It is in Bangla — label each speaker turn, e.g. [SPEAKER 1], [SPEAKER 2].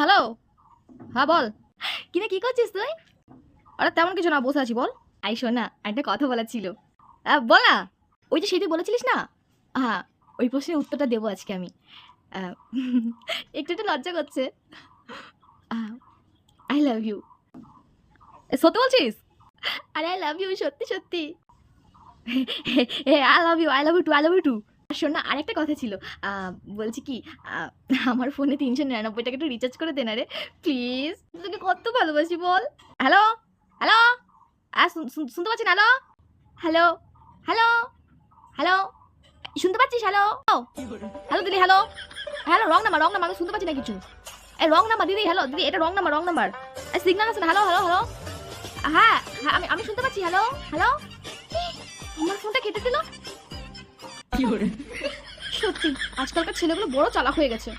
[SPEAKER 1] হ্যালো। হ্যাঁ বল। কিরে কি করছিস তুই? আরে তেমন কিছু না, বসে আছি বল। আই শোন না, একটা কথা বলার ছিল। বল না। ওই যে সেদিন বলেছিলিস না, হ্যাঁ, ওই প্রশ্নের উত্তরটা দেবো আজকে আমি। আহ, একটু একটু লজ্জা করছে। I love you. সত্যি বলছিস? আরে আই লাভ ইউ, সত্যি সত্যি। I love you too, I love you too. শোন না, আরেকটা কথা ছিল। আহ, বলছি কি, আহ, আমার ফোনে ৩৯৯ টাকা একটু রিচার্জ করে দে না রে, প্লিজ। তোকে কত ভালোবাসি বল। Hello, hello. শুনতে পাচ্ছি না? হ্যালো, হ্যালো, হ্যালো, হ্যালো, শুনতে পাচ্ছিস? হ্যালো, হ্যালো দিদি, hello. Hello, wrong number, wrong number, আমি শুনতে পাচ্ছি না কিছু। এই রং নাম্বার দিদি, হ্যালো দিদি, এটা wrong number, wrong number. Signal আছে না? Hello, hello, hello. হ্যাঁ, হ্যাঁ, আমি আমি শুনতে পাচ্ছি। Hello, hello. আমার ফোনটা কেটে দিল। সত্যি আজকালকার ছেলেগুলো বড় চালাক হয়ে গেছে।